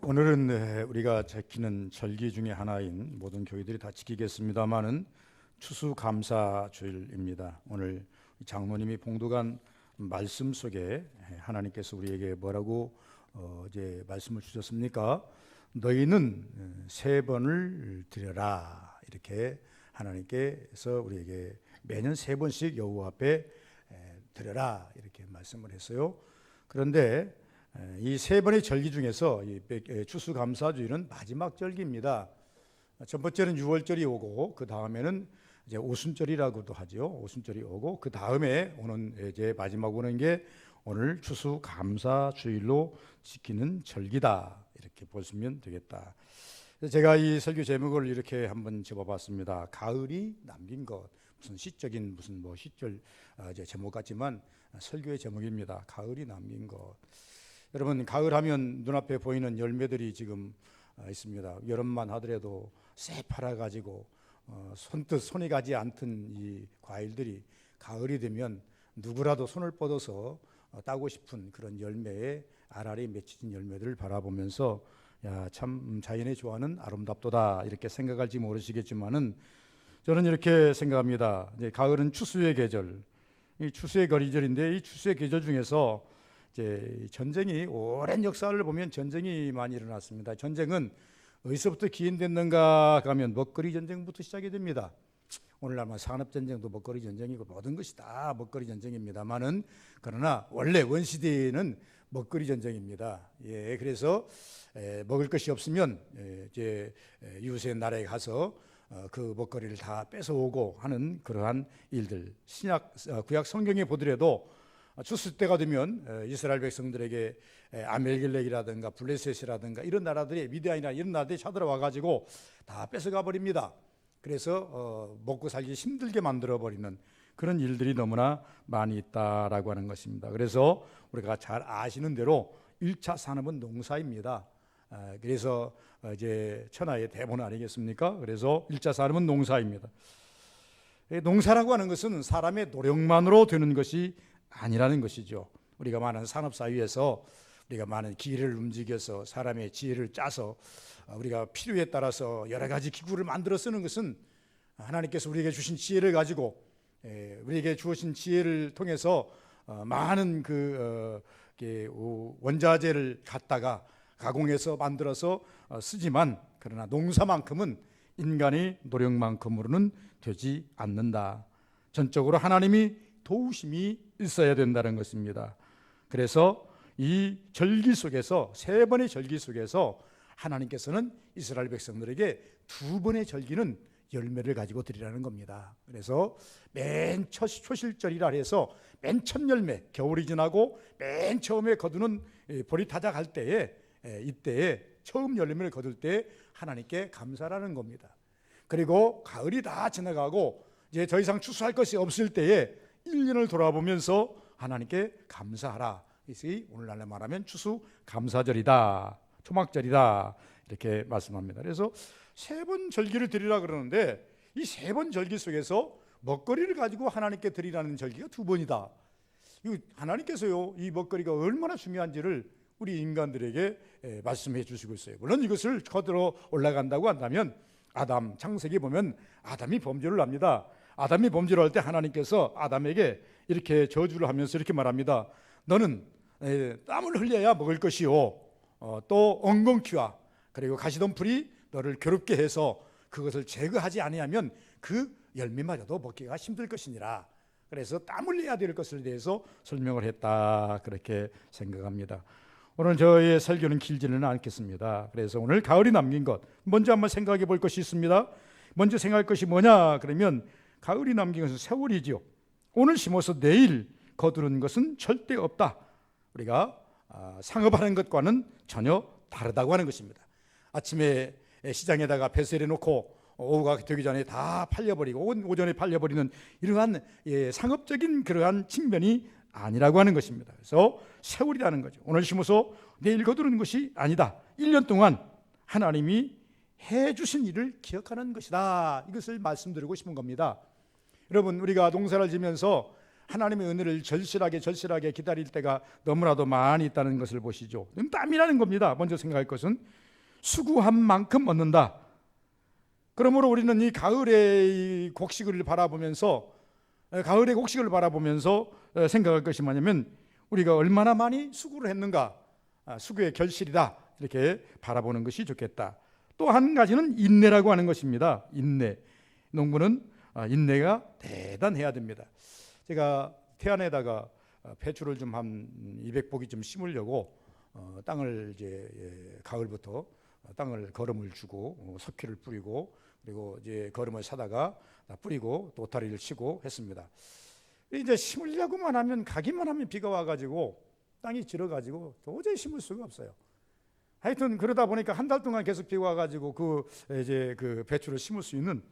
오늘은 우리가 지키는 절기 중에 하나인 모든 교회들이 다 지키겠습니다마는 추수감사주일입니다. 오늘 장로님이 봉독한 말씀 속에 하나님께서 우리에게 뭐라고 이제 말씀을 주셨습니까? 너희는 세 번을 드려라, 이렇게 하나님께서 우리에게 매년 세 번씩 여호와 앞에 드려라, 이렇게 말씀을 했어요. 그런데 이 세 번의 절기 중에서 추수감사주일은 마지막 절기입니다. 첫 번째는 유월절이 오고, 그 다음에는 이제 오순절이라고도 하죠. 오순절이 오고, 그 다음에 오는 이제 마지막 오는 게 오늘 추수감사주일로 지키는 절기다, 이렇게 보시면 되겠다. 제가 이 설교 제목을 이렇게 한번 접어봤습니다. 가을이 남긴 것. 무슨 시적인 무슨 시절 제목 같지만 설교의 제목입니다. 가을이 남긴 것. 여러분, 가을 하면 눈앞에 보이는 열매들이 지금 있습니다. 여름만 하더라도 새파라 가지고 손뜻 손이 가지 않던 이 과일들이 가을이 되면 누구라도 손을 뻗어서 따고 싶은 그런 열매에 알알이 맺혀진 열매들을 바라보면서 야, 참 자연의 조화는 아름답도다, 이렇게 생각할지 모르시겠지만은 저는 이렇게 생각합니다. 이제 가을은 추수의 계절, 이 추수의 계절인데, 이 추수의 계절 중에서 이제 전쟁이, 오랜 역사를 보면 전쟁이 많이 일어났습니다. 전쟁은 어디서부터 기인됐는가 하면 먹거리 전쟁부터 시작이 됩니다. 오늘날 산업 전쟁도 먹거리 전쟁이고 모든 것이 다 먹거리 전쟁입니다만은, 그러나 원래 원시대에는 먹거리 전쟁입니다. 예, 그래서 먹을 것이 없으면 이제 이웃의 나라에 가서 그 먹거리를 다 뺏어오고 하는 그러한 일들, 구약 성경에 보더라도 추수 때가 되면 이스라엘 백성들에게 아멜길렉이라든가 블레셋이라든가 이런 나라들이, 미디안이나 이런 나라들이 쳐들어와 가지고 다 뺏어가 버립니다. 그래서 먹고 살기 힘들게 만들어 버리는 그런 일들이 너무나 많이 있다라고 하는 것입니다. 그래서 우리가 잘 아시는 대로 1차 산업은 농사입니다. 그래서 이제 천하의 대본 아니겠습니까? 그래서 1차 산업은 농사입니다. 농사라고 하는 것은 사람의 노력만으로 되는 것이 아니라는 것이죠. 우리가 많은 산업 사회에서 우리가 많은 기계를 움직여서 사람의 지혜를 짜서 우리가 필요에 따라서 여러 가지 기구를 만들어 쓰는 것은 하나님께서 우리에게 주신 지혜를 가지고, 우리에게 주신 지혜를 통해서 많은 원자재를 갖다가 가공해서 만들어서 쓰지만, 그러나 농사만큼은 인간의 노력만큼으로는 되지 않는다. 전적으로 하나님이 도우심이 있어야 된다는 것입니다. 그래서 이 절기 속에서, 세 번의 절기 속에서 하나님께서는 이스라엘 백성들에게 두 번의 절기는 열매를 가지고 드리라는 겁니다. 그래서 맨 초실절이라 해서 맨 첫 열매, 겨울이 지나고 맨 처음에 거두는 보리타작 할 때에, 이때에 처음 열매를 거둘 때 하나님께 감사라는 겁니다. 그리고 가을이 다 지나가고 이제 더 이상 추수할 것이 없을 때에 1년을 돌아보면서 하나님께 감사하라. 이것이 오늘날로 말하면 추수감사절이다, 초막절이다, 이렇게 말씀합니다. 그래서 세 번 절기를 드리라 그러는데, 이 세 번 절기 속에서 먹거리를 가지고 하나님께 드리라는 절기가 두 번이다. 하나님께서요, 이 먹거리가 얼마나 중요한지를 우리 인간들에게 말씀해 주시고 있어요. 물론 이것을 거들어 올라간다고 한다면, 아담 창세기 보면 아담이 범죄를 합니다. 아담이 범죄를 할 때 하나님께서 아담에게 이렇게 저주를 하면서 이렇게 말합니다. 너는 땀을 흘려야 먹을 것이요, 또 엉겅퀴와 그리고 가시덤불이 너를 괴롭게 해서 그것을 제거하지 아니하면 그 열매마저도 먹기가 힘들 것이니라. 그래서 땀 흘려야 될 것을 대해서 설명을 했다, 그렇게 생각합니다. 오늘 저의 설교는 길지는 않겠습니다. 그래서 오늘 가을이 남긴 것, 먼저 한번 생각해 볼 것이 있습니다. 먼저 생각할 것이 뭐냐 그러면, 가을이 남긴 것은 세월이지요. 오늘 심어서 내일 거두는 것은 절대 없다. 우리가 상업하는 것과는 전혀 다르다고 하는 것입니다. 아침에 시장에다가 배설해 놓고 오후가 되기 전에 다 팔려버리고 오전에 팔려버리는 이러한 상업적인 그러한 측면이 아니라고 하는 것입니다. 그래서 세월이라는 거죠. 오늘 심어서 내일 거두는 것이 아니다. 1년 동안 하나님이 해주신 일을 기억하는 것이다. 이것을 말씀드리고 싶은 겁니다. 여러분, 우리가 농사를 지면서 하나님의 은혜를 절실하게 기다릴 때가 너무나도 많이 있다는 것을 보시죠. 땀이라는 겁니다. 먼저 생각할 것은 수고한 만큼 얻는다. 그러므로 우리는 이 가을의 곡식을 바라보면서 생각할 것이 뭐냐면 우리가 얼마나 많이 수고를 했는가, 수고의 결실이다, 이렇게 바라보는 것이 좋겠다. 또 한 가지는 인내라고 하는 것입니다. 인내. 농부는 인내가 대단해야 됩니다. 제가 태안에다가 배추를 좀 한 200포기 좀 심으려고 땅을 이제 가을부터 땅을 거름을 주고 석회를 뿌리고 그리고 이제 거름을 사다가 뿌리고 또 오타리를 치고 했습니다. 이제 심으려고만 하면 가기만 하면 비가 와가지고 땅이 질어가지고 도저히 심을 수가 없어요. 하여튼 그러다 보니까 한 달 동안 계속 비가 와가지고 그 배추를 심을 수 있는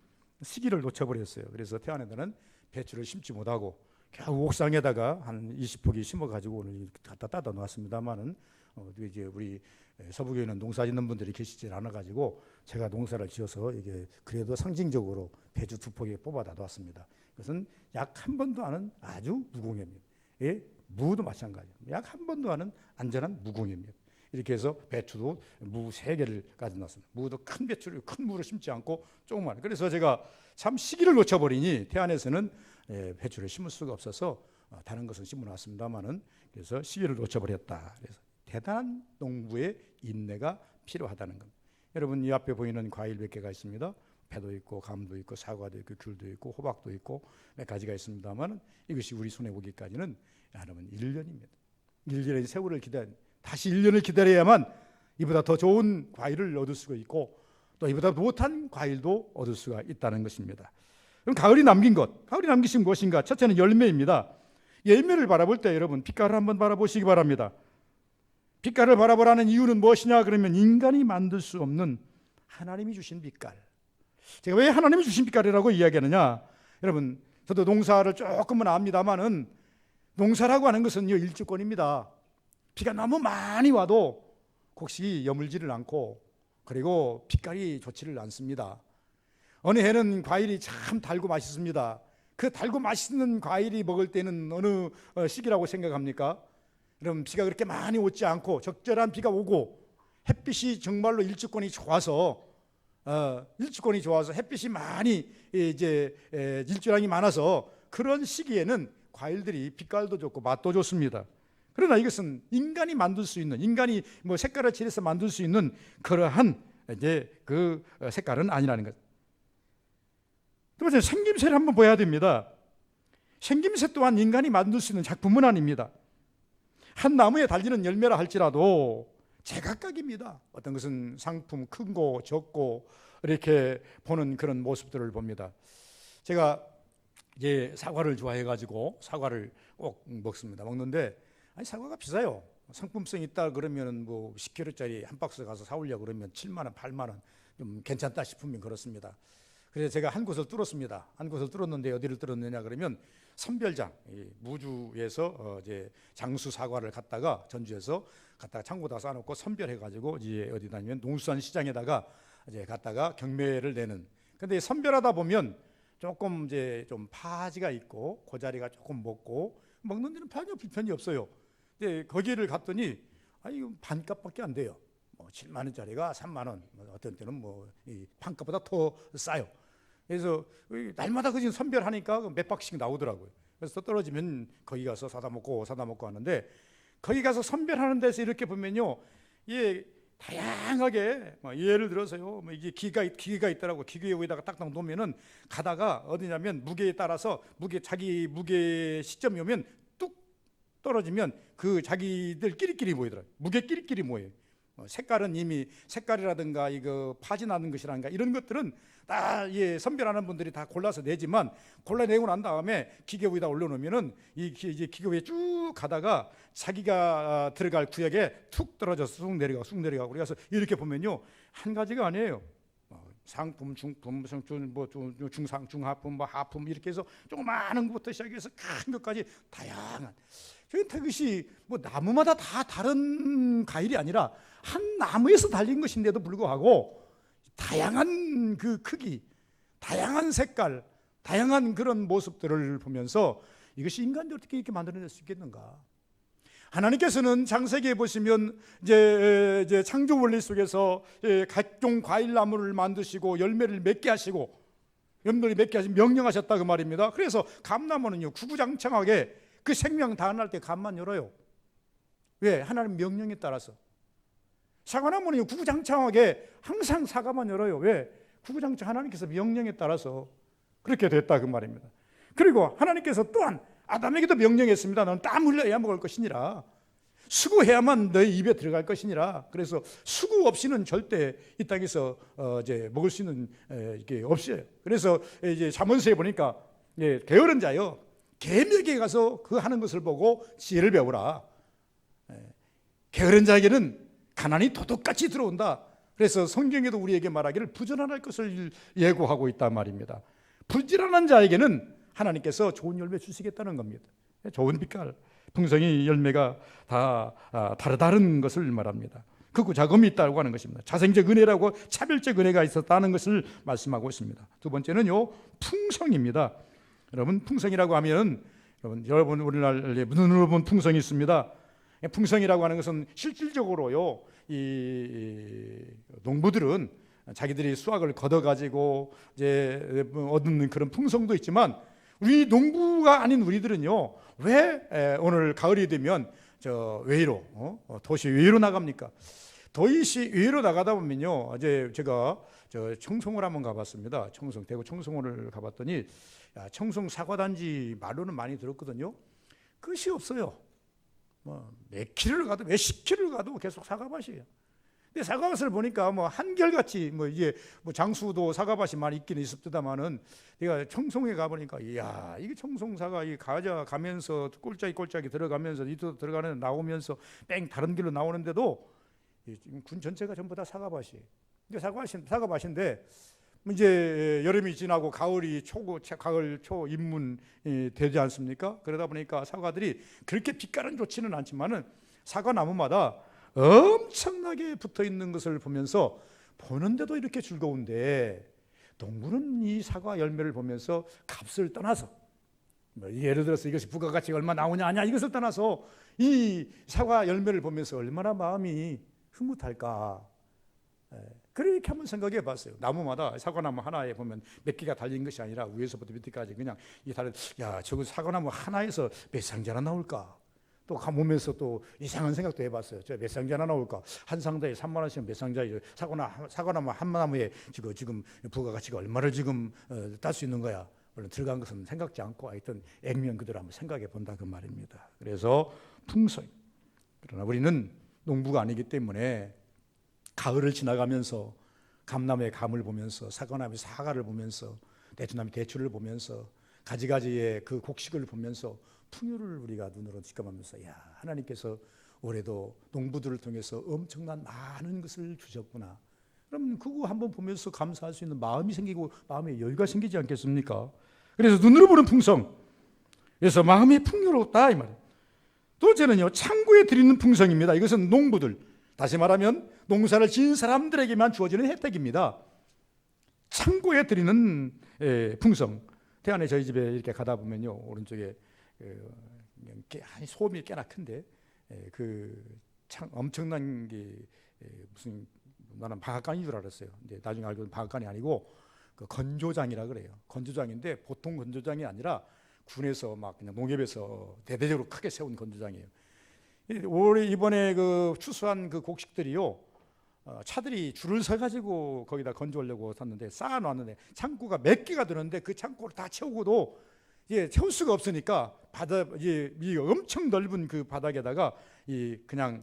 시기를 놓쳐버렸어요. 그래서 태안에다는 배추를 심지 못하고 겨우 옥상에다가 한 20포기 심어가지고 오늘 갖다 따다 놓았습니다만은 이제 우리 서부교회는 농사 짓는 분들이 계시질 않아가지고 제가 농사를 지어서 이게 그래도 상징적으로 배추 2포기 뽑아다 놓았습니다. 그것은 약 한 번도 하는 아주 무공해입니다. 예? 무도 마찬가지입니다. 약 한 번도 하는 안전한 무공해입니다. 이렇게 해서 배추도 무 3개를 가져 놨습니다. 무도 큰 배추를 큰 무를 심지 않고 조그만. 그래서 제가 참 시기를 놓쳐버리니 태안에서는 배추를 심을 수가 없어서 다른 것은 심어놨습니다만은 그래서 시기를 놓쳐버렸다. 그래서 대단한 농부의 인내가 필요하다는 겁니다. 여러분 이 앞에 보이는 과일 몇 개가 있습니다. 배도 있고 감도 있고 사과도 있고 귤도 있고 호박도 있고 몇 가지가 있습니다만 이것이 우리 손에 오기까지는 여러분 1년입니다. 1년의 세월을 다시 1년을 기다려야만 이보다 더 좋은 과일을 얻을 수가 있고 또 이보다 못한 과일도 얻을 수가 있다는 것입니다. 그럼 가을이 남긴 것이 무엇인가? 첫째는 열매입니다. 열매를 바라볼 때 여러분 빛깔을 한번 바라보시기 바랍니다. 빛깔을 바라보라는 이유는 무엇이냐? 그러면 인간이 만들 수 없는 하나님이 주신 빛깔. 제가 왜 하나님이 주신 빛깔이라고 이야기하느냐? 여러분 저도 농사를 조금은 압니다만은 농사라고 하는 것은 일주권입니다. 비가 너무 많이 와도 곡식이 여물지를 않고 그리고 빛깔이 좋지를 않습니다. 어느 해는 과일이 참 달고 맛있습니다. 그 달고 맛있는 과일이 먹을 때는 어느 시기라고 생각합니까? 여러분 비가 그렇게 많이 오지 않고 적절한 비가 오고 햇빛이 정말로 일주권이 좋아서 햇빛이 많이 이제 일조량이 많아서 그런 시기에는 과일들이 빛깔도 좋고 맛도 좋습니다. 그러나 이것은 인간이 만들 수 있는 인간이 색깔을 칠해서 만들 수 있는 그러한 이제 그 색깔은 아니라는 것. 두 번째 생김새를 한번 봐야 됩니다. 생김새 또한 인간이 만들 수 있는 작품은 아닙니다. 한 나무에 달리는 열매라 할지라도 제각각입니다. 어떤 것은 상품 크고 적고 이렇게 보는 그런 모습들을 봅니다. 제가 이제 사과를 좋아해가지고 사과를 꼭 먹습니다. 먹는데 사과가 비싸요. 상품성 있다 그러면 10kg짜리 한 박스 가서 사오려고 그러면 7만 원, 8만 원 좀 괜찮다 싶으면 그렇습니다. 그래서 제가 한 곳을 뚫었습니다. 한 곳을 뚫었는데 어디를 뚫었느냐 그러면 선별장, 무주에서 이제 장수 사과를 갖다가 전주에서 갖다가 창고다 쌓아놓고 선별해가지고 이제 어디 다니면 농수산시장에다가 이제 갖다가 경매를 내는. 근데 선별하다 보면 조금 이제 좀 파지가 있고 그 자리가 조금 먹는 데는 전혀 불편이 없어요. 근데 거기를 갔더니 이거 반값밖에 안 돼요. 7만 원짜리가 3만 원, 어떤 때는 이 판값보다 더 싸요. 그래서 날마다 그 선별하니까 몇 박씩 나오더라고요. 그래서 떨어지면 거기 가서 사다 먹고 하는데 거기 가서 선별하는 데서 이렇게 보면요, 예, 다양하게 예를 들어서요, 이게 기계가 있더라고. 기계 위에다가 딱딱 놓으면은 가다가 어디냐면 무게에 따라서 자기 무게 시점이 오면 뚝 떨어지면 그 자기들 끼리끼리 모이더라고. 무게 끼리끼리 모여요. 색깔은 이미 색깔이라든가 이거 파진하는 것이라든가 이런 것들은 다 선별하는 분들이 다 골라서 내지만 골라내고 난 다음에 기계 위에다 올려놓으면은 이제 기계 위에 쭉 가다가 자기가 들어갈 구역에 툭 떨어져서 쑥 내려가고 그래서 이렇게 보면요 한 가지가 아니에요. 상품, 중품, 중상, 중하품, 하품 이렇게 해서 조그마한 것부터 시작해서 큰 것까지 다양한. 그것이 나무마다 다 다른 과일이 아니라 한 나무에서 달린 것인데도 불구하고 다양한 그 크기, 다양한 색깔, 다양한 그런 모습들을 보면서 이것이 인간이 어떻게 이렇게 만들어낼 수 있겠는가? 하나님께서는 창세기에 보시면 이제 창조 원리 속에서 각종 과일나무를 만드시고 열매를 맺게 하시고 열매를 맺게 하시고 명령하셨다 그 말입니다. 그래서 감나무는요 구구장창하게 그 생명 다할 때 감만 열어요. 왜? 하나님 명령에 따라서. 사과나무는 구구장창하게 항상 사과만 열어요. 왜? 구구장창 하나님께서 명령에 따라서 그렇게 됐다 그 말입니다. 그리고 하나님께서 또한 아담에게도 명령했습니다. 너는 땀 흘려야 먹을 것이니라. 수고해야만 너희 입에 들어갈 것이니라. 그래서 수고 없이는 절대 이 땅에서 이제 먹을 수 있는 이게 없어요. 그래서 이제 잠언서에 보니까 게으른 자요 개미에게 가서 그 하는 것을 보고 지혜를 배우라. 게으른 자에게는 가난이 도둑같이 들어온다. 그래서 성경에도 우리에게 말하기를 부지런할 것을 예고하고 있단 말입니다. 부지런한 자에게는 하나님께서 좋은 열매 주시겠다는 겁니다. 좋은 빛깔, 풍성이 열매가 다 다른 것을 말합니다. 극구 자금이 있다고 하는 것입니다. 자생적 은혜라고 차별적 은혜가 있었다는 것을 말씀하고 있습니다. 두 번째는요 풍성입니다. 여러분 풍성이라고 하면 여러분 우리나라에 눈으로 본 풍성이 있습니다. 풍성이라고 하는 것은 실질적으로요 이 농부들은 자기들이 수확을 걷어가지고 이제 얻는 그런 풍성도 있지만 우리 농부가 아닌 우리들은요 왜 오늘 가을이 되면 저 외로 도시 외로 나갑니까? 도시 외로 나가다 보면요 이제 제가 저 청송을 한번 가봤습니다. 대구 청송을 가봤더니 청송 사과단지 말로는 많이 들었거든요. 끝이 없어요. 뭐 몇 킬로를 가도 몇십 킬로를 가도 계속 사과밭이에요. 근데 사과밭을 보니까 뭐 한결같이 뭐 이게 뭐 장수도 사과밭이 많이 있기는 있었다마는 내가 청송에 가보니까 이야 이게 청송사가 이 가면서 꼴짝이 들어가면서 이도 들어가는 나오면서 뺑 다른 길로 나오는데도 지금 군 전체가 전부 다 사과밭이에요. 근데 사과밭인데 이제 여름이 지나고 가을 초 입문이 되지 않습니까? 그러다 보니까 사과들이 그렇게 빛깔은 좋지는 않지만은 사과나무마다 엄청나게 붙어 있는 것을 보면서 보는데도 이렇게 즐거운데 농부는 이 사과 열매를 보면서 값을 떠나서 예를 들어서 이것이 부가가치가 얼마 나오냐 아냐 이것을 떠나서 이 사과 열매를 보면서 얼마나 마음이 흐뭇할까. 그렇게 한번 생각해 봤어요. 나무마다 사과나무 하나에 보면 몇 개가 달린 것이 아니라 위에서부터 밑에까지 그냥 이 다른 야 저거 사과나무 하나에서 몇 상자나 나올까. 또 가보면서 또 이상한 생각도 해봤어요. 저 몇 상자나 나올까? 한 상자에 3만 원씩은 몇 상자에 사과나무 한 나무에 지금 부가가치가 얼마를 지금 딸 수 있는 거야? 물론 들어간 것은 생각지 않고 하여튼 액면 그대로 한번 생각해 본다 그 말입니다. 그래서 풍성. 그러나 우리는 농부가 아니기 때문에 가을을 지나가면서 감나무의 감을 보면서 사과나무의 사과를 보면서 대추나무의 대추를 보면서 가지가지의 그 곡식을 보면서 풍요를 우리가 눈으로 직감하면서 야 하나님께서 올해도 농부들을 통해서 엄청난 많은 것을 주셨구나. 그럼 그거 한번 보면서 감사할 수 있는 마음이 생기고 마음에 여유가 생기지 않겠습니까? 그래서 눈으로 보는 풍성. 그래서 마음이 풍요롭다 이 말이에요. 두 번째는요 창고에 드리는 풍성입니다. 이것은 농부들 다시 말하면 농사를 지은 사람들에게만 주어지는 혜택입니다. 창고에 드리는 풍성. 태안에 저희 집에 이렇게 가다 보면요 오른쪽에 소음이 꽤나 큰데 엄청난 게 무슨 나는 방앗간인 줄 알았어요. 근데 나중에 알고 보니 방앗간이 아니고 그 건조장이라 그래요. 건조장인데 보통 건조장이 아니라 군에서 막 그냥 농협에서 대대적으로 크게 세운 건조장이에요. 올해 이번에 그 추수한 그 곡식들이요 차들이 줄을 서 가지고 거기다 건조하려고 샀는데 쌓아놨는데 창고가 몇 개가 되는데 그 창고를 다 채우고도 채울 수가 없으니까 이 엄청 넓은 그 바닥에다가 그냥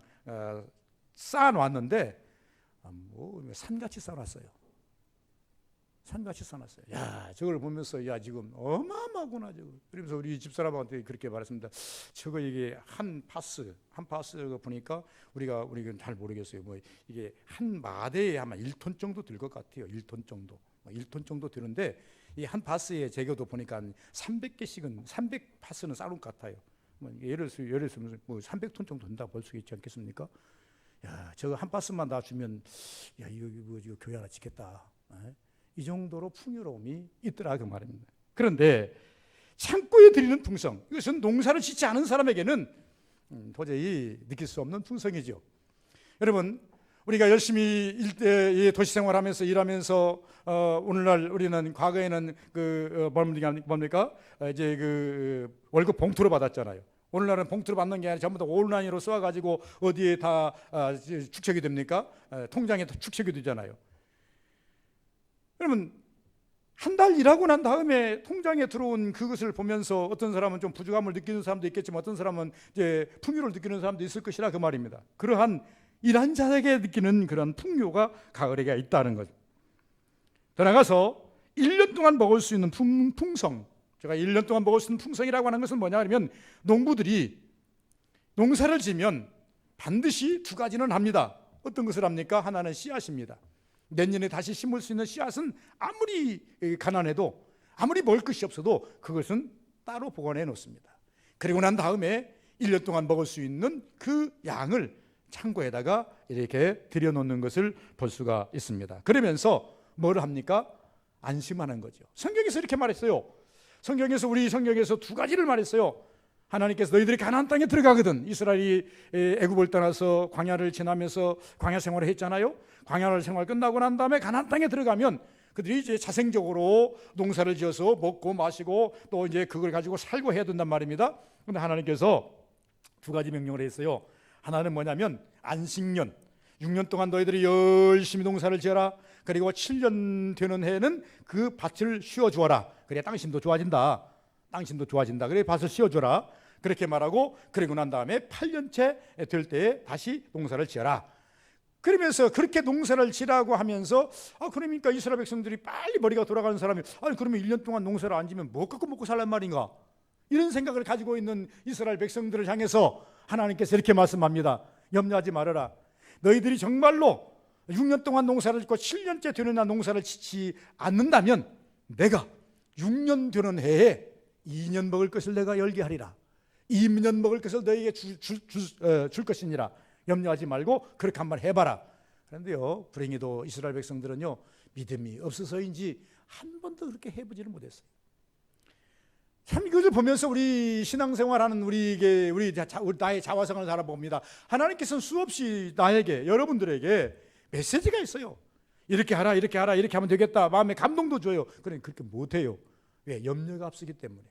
쌓아놨는데 뭐 산같이 쌓아놨어요. 산같이 쌓아놨어요. 야 저걸 보면서 야 지금 어마어마하구나 지금. 그러면서 우리 집사람한테 그렇게 말했습니다. 저거 이게 한 파스 보니까 우리가 잘 모르겠어요. 뭐 이게 한 마대에 아마 1톤 정도 들 것 같아요. 1톤 정도 되는데 이 한 파스의 제거도 보니까 300개씩은 300파스는 쌓은 것 같아요. 뭐 예를 들면 뭐 300톤 정도 된다 볼 수 있지 않겠습니까? 야 저거 한 파스만 다 주면 야 이거 교회 하나 짓겠다. 이 정도로 풍요로움이 있더라 그 말입니다. 그런데 창고에 드리는 풍성, 이것은 농사를 짓지 않은 사람에게는 도저히 느낄 수 없는 풍성이죠. 여러분, 우리가 열심히 도시 생활하면서 일하면서 오늘날 우리는 과거에는 뭡니까? 이제 월급 봉투로 받았잖아요. 오늘날은 봉투로 받는 게 아니라 전부 다 온라인으로 쏘아가지고 어디에 다 축적이 됩니까? 통장에 축적이 되잖아요. 그러면 한 달 일하고 난 다음에 통장에 들어온 그것을 보면서 어떤 사람은 좀 부족함을 느끼는 사람도 있겠지만 어떤 사람은 이제 풍요를 느끼는 사람도 있을 것이라 그 말입니다. 그러한 일한 자에게 느끼는 그런 풍요가 가을에게 있다는 거죠. 더 나가서 1년 동안 먹을 수 있는 풍성, 제가 1년 동안 먹을 수 있는 풍성이라고 하는 것은 뭐냐 하면 농부들이 농사를 지면 반드시 두 가지는 합니다. 어떤 것을 합니까? 하나는 씨앗입니다. 내년에 다시 심을 수 있는 씨앗은 아무리 가난해도 아무리 먹을 것이 없어도 그것은 따로 보관해 놓습니다. 그리고 난 다음에 1년 동안 먹을 수 있는 그 양을 창고에다가 이렇게 들여놓는 것을 볼 수가 있습니다. 그러면서 뭘 합니까? 안심하는 거죠. 성경에서 이렇게 말했어요. 우리 성경에서 두 가지를 말했어요. 하나님께서 너희들이 가나안 땅에 들어가거든, 이스라엘이 애굽을 떠나서 광야를 지나면서 광야 생활을 했잖아요. 광야 생활 끝나고 난 다음에 가나안 땅에 들어가면 그들이 이제 자생적으로 농사를 지어서 먹고 마시고 또 이제 그걸 가지고 살고 해야 된단 말입니다. 그런데 하나님께서 두 가지 명령을 했어요. 하나는 뭐냐면 안식년, 6년 동안 너희들이 열심히 농사를 지어라. 그리고 7년 되는 해에는 그 밭을 씌워주어라. 그래야 땅심도 좋아진다. 그래 밭을 씌워줘라. 그렇게 말하고, 그리고 난 다음에 8년째 될 때에 다시 농사를 지어라. 그러면서 그렇게 농사를 지라고 하면서 그러니까 이스라엘 백성들이 빨리 머리가 돌아가는 사람이 그러면 1년 동안 농사를 안 지면 뭐 갖고 먹고 살란 말인가? 이런 생각을 가지고 있는 이스라엘 백성들을 향해서 하나님께서 이렇게 말씀합니다. 염려하지 말아라. 너희들이 정말로 6년 동안 농사를 짓고 7년째 되는 날 농사를 짓지 않는다면 내가 6년 되는 해에 2년 먹을 것을 내가 열게 하리라. 2년 먹을 것을 너희에게 줄 것이니라. 염려하지 말고 그렇게 한번 해봐라. 그런데요, 불행히도 이스라엘 백성들은요, 믿음이 없어서인지 한 번도 그렇게 해보지를 못했어요. 참 이것을 보면서 우리 신앙생활하는 우리 나의 자화상을 살아봅니다. 하나님께서는 수없이 나에게, 여러분들에게 메시지가 있어요. 이렇게 하라, 이렇게 하라, 이렇게 하면 되겠다. 마음에 감동도 줘요. 그러니 그렇게 못해요. 왜? 염려가 앞서기 때문에,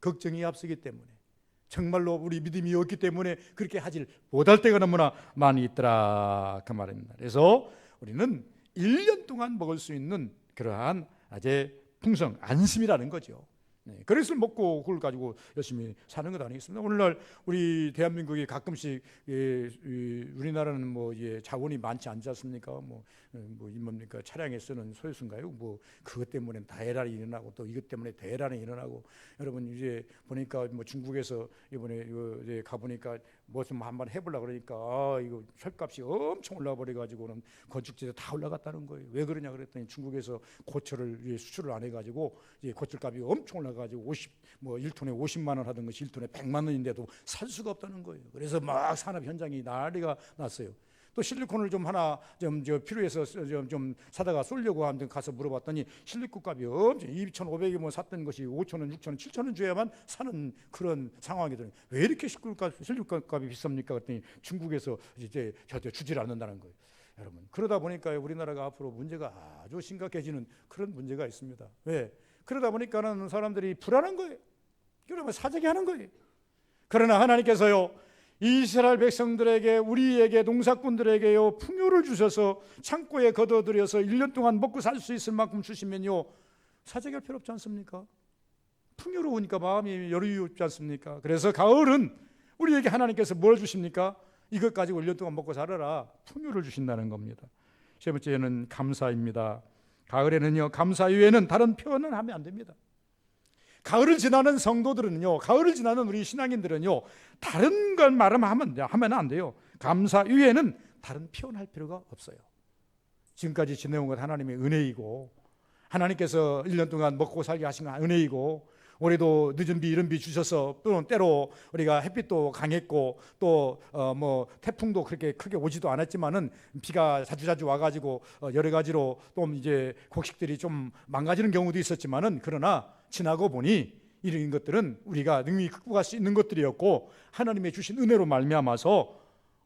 걱정이 앞서기 때문에, 정말로 우리 믿음이 없기 때문에 그렇게 하질 못할 때가 너무나 많이 있더라, 그 말입니다. 그래서 우리는 1년 동안 먹을 수 있는 그러한 아주 풍성, 안심이라는 거죠. 그릇을 먹고 그걸 가지고 열심히 사는 것 아니겠습니까? 오늘날 우리 대한민국이 가끔씩 우리나라는 자원이 많지 않지 않습니까? 뭡니까? 차량에 쓰는 소요수인가요? 그것 때문에 대란이 일어나고 또 이것 때문에 대란이 일어나고. 여러분 이제 보니까 중국에서 이번에 이제 가보니까 좀 한번 해보려고 그러니까 이거 철값이 엄청 올라 버려가지고는 건축재료 다 올라갔다는 거예요. 왜 그러냐 그랬더니 중국에서 고철을 수출을 안 해가지고 이제 고철값이 엄청 올라가지고 1톤에 50만 원 하던 것이 1톤에 100만 원인데도 살 수가 없다는 거예요. 그래서 막 산업 현장이 난리가 났어요. 또 실리콘을 좀 하나 필요해서 좀 사다가 쏠려고 하는데 가서 물어봤더니 실리콘 값이 엄청 2,500이면 샀던 것이 5,000원, 6,000원, 7,000원 줘야만 사는 그런 상황이더니 왜 이렇게 실리콘 값이 비쌉니까? 그랬더니 중국에서 이제 저한테 주질 않는다는 거예요. 여러분, 그러다 보니까 우리나라가 앞으로 문제가 아주 심각해지는 그런 문제가 있습니다. 왜? 그러다 보니까는 사람들이 불안한 거예요. 그러면 사재기 하는 거예요. 그러나 하나님께서요, 이스라엘 백성들에게, 우리에게, 농사꾼들에게요, 풍요를 주셔서 창고에 걷어들여서 1년 동안 먹고 살 수 있을 만큼 주시면요, 사재기할 필요 없지 않습니까? 풍요로우니까 마음이 여유롭지 않습니까? 그래서 가을은 우리에게 하나님께서 뭘 주십니까? 이것 가지고 1년 동안 먹고 살아라. 풍요를 주신다는 겁니다. 세 번째는 감사입니다. 가을에는요, 감사 이외에는 다른 표현은 하면 안 됩니다. 가을을 지나는 성도들은요, 가을을 지나는 우리 신앙인들은요, 다른 걸 하면 안 돼요. 감사 이외에는 다른 표현할 필요가 없어요. 지금까지 지내온 것 하나님의 은혜이고, 하나님께서 1년 동안 먹고 살게 하신 건 은혜이고, 올해도 늦은 비 이른 비 주셔서 때로 우리가 햇빛도 강했고 또 태풍도 그렇게 크게 오지도 않았지만은 비가 자주자주 와가지고 여러 가지로 또 이제 곡식들이 좀 망가지는 경우도 있었지만은, 그러나 지나고 보니 이런 것들은 우리가 능히 극복할 수 있는 것들이었고 하나님의 주신 은혜로 말미암아서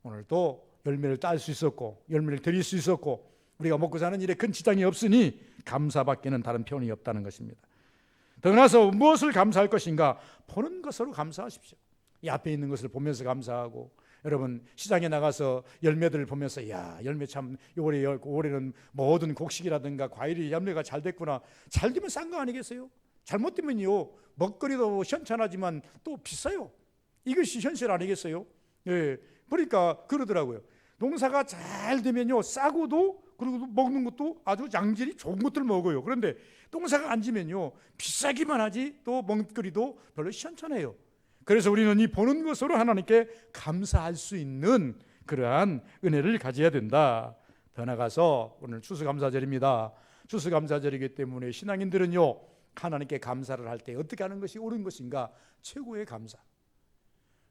오늘도 열매를 딸 수 있었고 열매를 드릴 수 있었고 우리가 먹고 사는 일에 큰 지장이 없으니 감사밖에는 다른 표현이 없다는 것입니다. 더 나아가서 무엇을 감사할 것인가? 보는 것으로 감사하십시오. 이 앞에 있는 것을 보면서 감사하고, 여러분 시장에 나가서 열매들을 보면서 야 열매 참 올해는 모든 곡식이라든가 과일이 열매가 잘 됐구나. 잘 되면 싼 거 아니겠어요? 잘못되면요 먹거리도 현찬하지만 또 비싸요. 이것이 현실 아니겠어요? 예, 그러니까 그러더라고요. 농사가 잘 되면요 싸고도 그리고 먹는 것도 아주 양질이 좋은 것들 먹어요. 그런데 농사가 안 지면요 비싸기만 하지 또 먹거리도 별로 시원찮아요. 그래서 우리는 이 보는 것으로 하나님께 감사할 수 있는 그러한 은혜를 가져야 된다. 더 나아가서 오늘 추수감사절입니다. 추수감사절이기 때문에 신앙인들은요 하나님께 감사를 할 때 어떻게 하는 것이 옳은 것인가? 최고의 감사.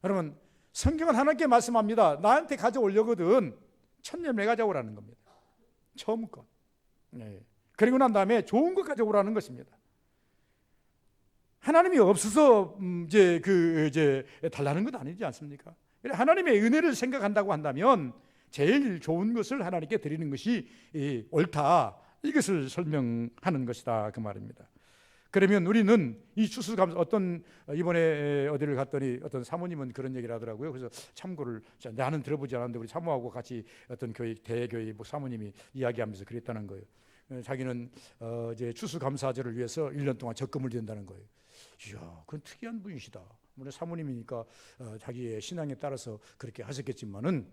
여러분 성경은 하나님께 말씀합니다. 나한테 가져오려거든 첫 열매 가져오라는 겁니다. 처음 것. 네. 그리고 난 다음에 좋은 것 가져오라는 것입니다. 하나님이 없어서 이제 달라는 것 아니지 않습니까? 하나님의 은혜를 생각한다고 한다면 제일 좋은 것을 하나님께 드리는 것이 옳다. 이것을 설명하는 것이다 그 말입니다. 그러면 우리는 이 추수감사 이번에 어디를 갔더니 어떤 사모님은 그런 얘기를 하더라고요. 그래서 참고를 나는 들어보지 않았는데 우리 사모하고 같이 어떤 대교회 사모님이 이야기하면서 그랬다는 거예요. 자기는 이제 추수감사절을 위해서 1년 동안 적금을 든다는 거예요. 이야, 그건 특이한 분이시다. 물론 사모님이니까 자기의 신앙에 따라서 그렇게 하셨겠지만은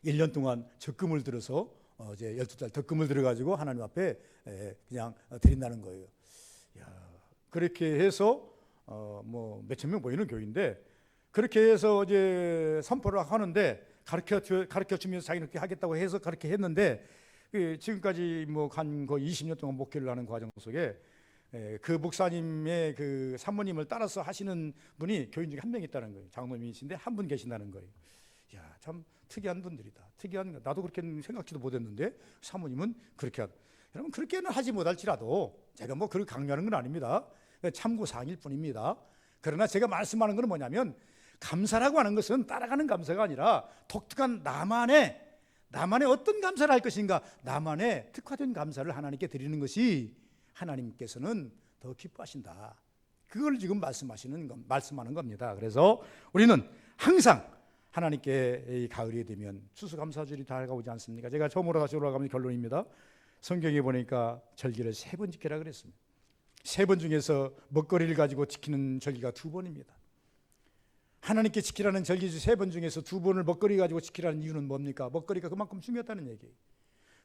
1년 동안 적금을 들어서 이제 12달 적금을 들어가지고 하나님 앞에 그냥 드린다는 거예요. 야, 그렇게 해서 뭐 몇천 명 모이는 교회인데 그렇게 해서 이제 선포를 하는데 가르쳐 주면서 자기는 그렇게 하겠다고 해서 그렇게 했는데 지금까지 뭐 한 거의 20년 동안 목회를 하는 과정 속에 그 목사님의 그 사모님을 따라서 하시는 분이 교인 중에 한 명 있다는 거예요. 장로님이신데 한 분 계신다는 거예요. 야, 참 특이한 분들이다. 특이한, 나도 그렇게 생각지도 못했는데 사모님은 그렇게 여러분 그렇게는 하지 못할지라도 제가 뭐 그렇게 강요하는 건 아닙니다. 참고 사항일 뿐입니다. 그러나 제가 말씀하는 건 뭐냐면 감사라고 하는 것은 따라가는 감사가 아니라 독특한 나만의 어떤 감사를 할 것인가, 나만의 특화된 감사를 하나님께 드리는 것이 하나님께서는 더 기뻐하신다. 그걸 지금 말씀하는 겁니다. 그래서 우리는 항상 하나님께 이 가을이 되면 추수감사절이 다가오지 않습니까? 제가 처음으로 다시 올라가면 결론입니다. 성경에 보니까 절기를 3번 지키라 그랬습니다. 3번 중에서 먹거리를 가지고 지키는 절기가 2번입니다. 하나님께 지키라는 절기 3번 중에서 2번을 먹거리 가지고 지키라는 이유는 뭡니까? 먹거리가 그만큼 중요하다는 얘기예요.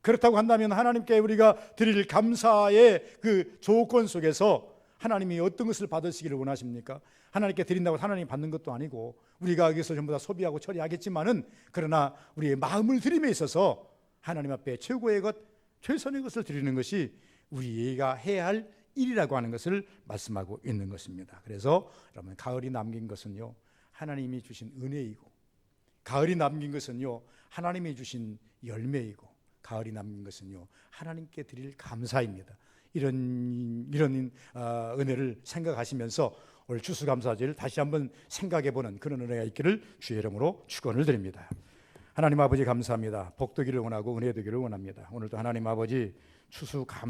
그렇다고 한다면 하나님께 우리가 드릴 감사의 그 조건 속에서 하나님이 어떤 것을 받으시기를 원하십니까? 하나님께 드린다고 하나님이 받는 것도 아니고 우리가 여기서 전부 다 소비하고 처리하겠지만은 그러나 우리의 마음을 드림에 있어서 하나님 앞에 최고의 것, 최선의 것을 드리는 것이 우리가 해야 할 일이라고 하는 것을 말씀하고 있는 것입니다. 그래서 여러분 가을이 남긴 것은요 하나님이 주신 은혜이고, 가을이 남긴 것은요 하나님이 주신 열매이고, 가을이 남긴 것은요 하나님께 드릴 감사입니다. 이런 은혜를 생각하시면서 올 추수감사절 다시 한번 생각해보는 그런 은혜가 있기를 주의 이름으로 축원을 드립니다. 하나님 아버지 감사합니다. 복되기를 원하고 은혜 되기를 원합니다. 오늘도 하나님 아버지 추수감